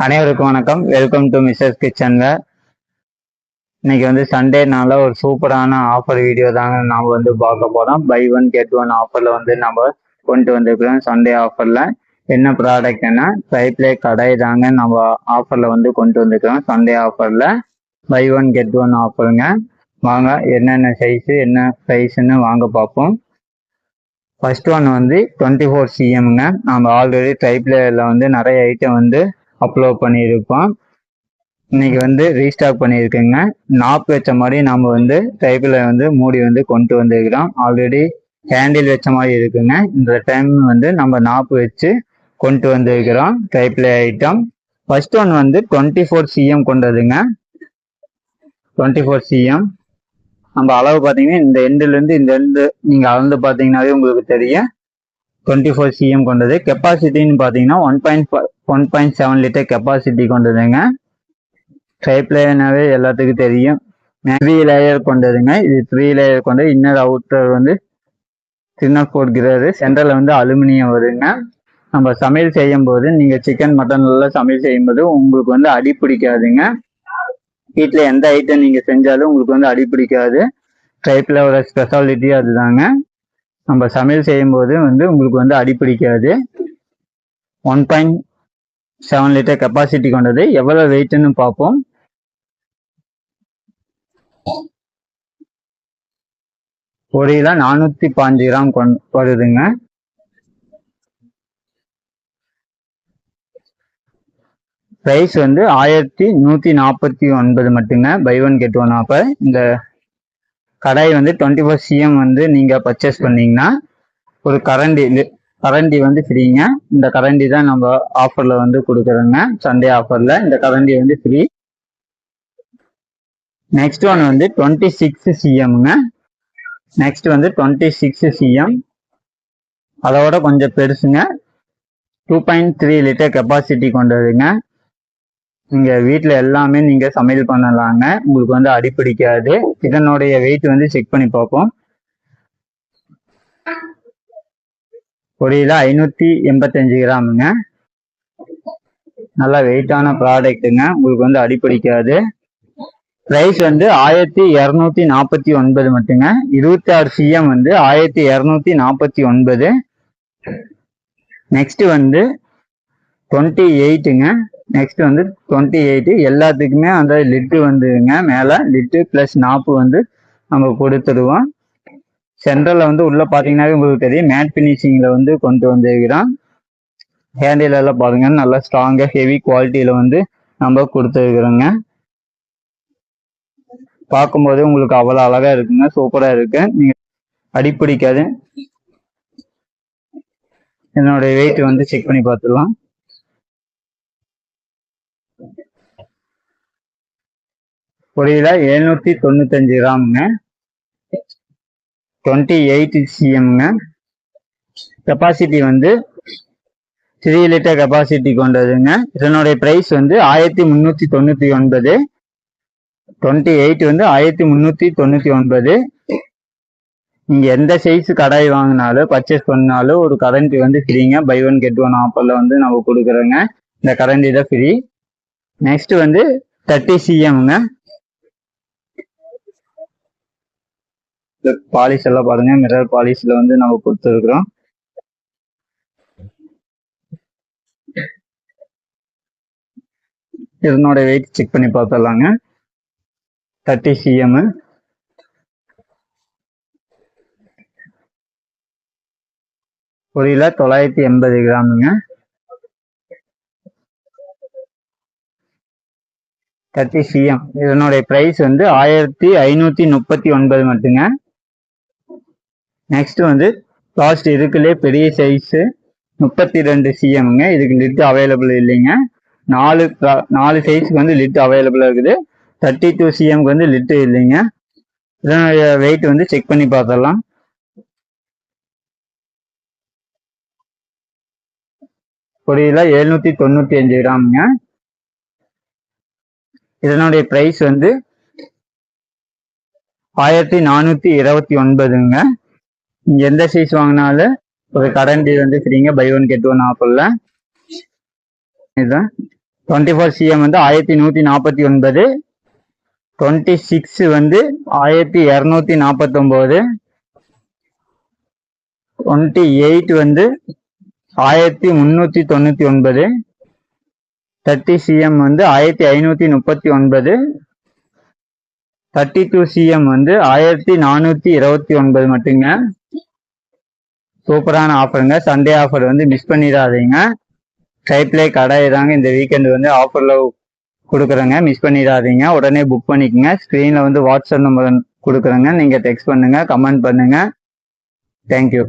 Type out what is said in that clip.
அனைவருக்கும் வணக்கம். Welcome to Mrs கிச்சன்ல. இன்னைக்கு வந்து சண்டேனால ஒரு சூப்பரான ஆஃபர் வீடியோ தாங்க நாம வந்து பார்க்க போறோம். பை ஒன் கெட் ஒன் ஆஃபர்ல வந்து நம்ம கொண்டு வந்திருக்கிறோம். சண்டே ஆஃபர்ல என்ன ப்ராடக்ட்னா ட்ரைப்ளே கடை தாங்க நம்ம ஆஃபர்ல வந்து கொண்டு வந்திருக்கிறோம். சண்டே ஆஃபர்ல பை ஒன் கெட் ஒன் ஆஃபருங்க. வாங்க என்னென்ன சைஸு என்ன ப்ரைஸ்ன்னு வாங்க பார்ப்போம். ஃபர்ஸ்ட் ஒன் வந்து 24 cmங்க. நம்ம ஆல்ரெடி ட்ரைப்ளேல வந்து நிறைய ஐட்டம் வந்து அப்லோட் பண்ணியிருப்போம். இன்னைக்கு வந்து ரீஸ்டாக் பண்ணியிருக்கேங்க. நாப் வச்ச மாதிரி நம்ம வந்து டைப்பில் வந்து மூடி வந்து கொண்டு வந்திருக்கிறோம். ஆல்ரெடி ஹேண்டில் வச்ச மாதிரி இருக்குங்க. இந்த டைம் வந்து நம்ம நாப்பு வச்சு கொண்டு வந்திருக்கிறோம் டைப்ல ஐட்டம். ஃபர்ஸ்ட் ஒன் வந்து 24 cm கொண்டதுங்க. 24 cm நம்ம அளவு பார்த்தீங்கன்னா இந்த எண்டுலேருந்து இந்த எண்டு நீங்கள் அளந்து பார்த்தீங்கன்னாவே உங்களுக்கு தெரியும். 24 cm கொண்டது. கெப்பாசிட்டின்னு பார்த்தீங்கன்னா 1.7 லிட்டர் கெப்பாசிட்டி கொண்டதுங்க. ட்ரைப்ளேனாவே எல்லாத்துக்கும் தெரியும். 3 லேயர் கொண்டதுங்க. இது 3 லேயர் கொண்டது. இன்னர் அவுட்டர் வந்து சின்ன போர்ட் கிரேடு, சென்டரில் வந்து அலுமினியம் வருங்க. நம்ம சமையல் செய்யும் போது நீங்கள் சிக்கன் மட்டன்லாம் சமையல் செய்யும்போது உங்களுக்கு வந்து அடி பிடிக்காதுங்க. வீட்டில் எந்த ஐட்டம் நீங்கள் செஞ்சாலும் உங்களுக்கு வந்து அடி பிடிக்காது. ட்ரைப்ளேவோட ஸ்பெஷாலிட்டி அதுதாங்க. நம்ம சமையல் செய்யும்போது வந்து உங்களுக்கு வந்து அடி பிடிக்காது. 1.7 லிட்டர் கெப்பாசிட்டி கொண்டது. எவ்வளவு வெயிட்னு பார்ப்போம். ஒரு கிலோ 405 கிராம் வருதுங்க. பிரைஸ் வந்து 1149 மட்டுங்க. Buy one get one offer. இந்த கடாய் வந்து 24 cm வந்து நீங்க பர்ச்சேஸ் பண்ணீங்கன்னா ஒரு கரண்டி வந்து ஃப்ரீங்க. இந்த கரண்டி தான் நம்ம ஆஃபர்ல வந்து கொடுக்குறோங்க. சண்டே ஆஃபர்ல இந்த கரண்டி வந்து ஃப்ரீ. நெக்ஸ்ட் ஒன் வந்து 26 cmங்க. நெக்ஸ்ட் வந்து 26 cm. அதோட கொஞ்சம் பெருசுங்க. 2.3 லிட்டர் கெப்பாசிட்டி கொண்டதுங்க. நீங்க வீட்டுல எல்லாமே நீங்க சமையல் பண்ணலாங்க. உங்களுக்கு வந்து அடிப்பிடிக்காது. இதனுடைய வெயிட் வந்து செக் பண்ணி பார்ப்போம். ஒரு கிலோ 585 கிராமுங்க. நல்லா வெயிட்டான ப்ராடக்ட்டுங்க. உங்களுக்கு வந்து அடிப்பிடிக்காது. பிரைஸ் வந்து 1249 மட்டுங்க. 26 cm வந்து 1249. நெக்ஸ்ட் வந்து 28ங்க. நெக்ஸ்ட் வந்து 28. எல்லாத்துக்குமே அந்த லிட்டு வந்துங்க. மேல லிட்டு பிளஸ் நாப்பு வந்து நம்ம கொடுத்துடுவோம். சென்ட்ரல்ல வந்து உள்ள பாத்தீங்கன்னாவே உங்களுக்கு தெரியும். மேட் பினிஷிங்ல வந்து கொண்டு வந்திருக்கிறோம். ஹேண்டில் எல்லாம் பாருங்க நல்லா ஸ்ட்ராங்கா ஹெவி குவாலிட்டியில வந்து நம்ம கொடுத்துருக்குறோங்க. பார்க்கும்போது உங்களுக்கு அவ்வளவு அழகா இருக்குங்க. சூப்பரா இருக்கு. நீங்க அடிப்பிடிக்காது. என்னோட வெயிட் வந்து செக் பண்ணி பார்த்துடலாம். ஒரு கிலோ 795 கிராமுங்க. 28 cmங்க. கெப்பாசிட்டி வந்து 3 லிட்டர் கெப்பாசிட்டி கொண்டதுங்க. இதனுடைய பிரைஸ் வந்து 1399. 28 வந்து 1399. நீங்க எந்த சைஸ் கடாய் வாங்கினாலும் பர்ச்சேஸ் பண்ணாலும் ஒரு கரண்டி வந்து ஃப்ரீங்க. பை ஒன் கெட் ஒன் ஆஃபர்ல வந்து நம்ம கொடுக்குறோங்க. இந்த கரண்டி தான் ஃப்ரீ. நெக்ஸ்ட் வந்து 30 cmங்க. பாலிஷ் எல்லாம் பாருங்க. மிரர் பாலிஷ்ல வந்து நம்ம கொடுத்துருக்குறோம். இதனோட வெயிட் செக் பண்ணி பார்த்துடலாங்க. 30 cm. ஒரு கிலோ 980 கிராமுங்க. 30 cm. இதனுடைய பிரைஸ் வந்து 1539 மட்டுங்க. நெக்ஸ்ட் வந்து லாஸ்ட் இதுக்குள்ளே பெரிய சைஸ் 32 cmங்க. இதுக்கு லிட் அவைலபிள் இல்லைங்க. 4 சைஸ்க்கு வந்து லிட் அவைலபிளா இருக்குது. 32 cmக்கு வந்து லிட் இல்லைங்க. இதனுடைய வெயிட் வந்து செக் பண்ணி பார்த்துடலாம். ஒரு கிலோ 795 கிராமுங்க. இதனுடைய பிரைஸ் வந்து 1429ங்க. நீங்க எந்த சைஸ் வாங்கினாலும் ஒரு கரண்டி வந்து ஃப்ரீங்க. பை ஒன் கெட் ஒன் ஆஃபர்ல. இதுதான் 24cm வந்து 1149, 26 வந்து 1249, 28 வந்து 1399, 30cm வந்து 1539, 32cm வந்து 1429 மட்டுங்க. சூப்பரான ஆஃபருங்க. சண்டே ஆஃபர் வந்து மிஸ் பண்ணிடாதீங்க. டைப்லே கடை தாங்க இந்த வீக்கெண்ட் வந்து ஆஃபர்ல கொடுக்குறேங்க, மிஸ் பண்ணிடாதீங்க. உடனே புக் பண்ணிக்கோங்க. ஸ்க்ரீனில் வந்து வாட்ஸ்அப் நம்பர் கொடுக்குறேங்க, நீங்கள் டெக்ஸ்ட் பண்ணுங்க, கமெண்ட் பண்ணுங்க. தேங்க்யூ.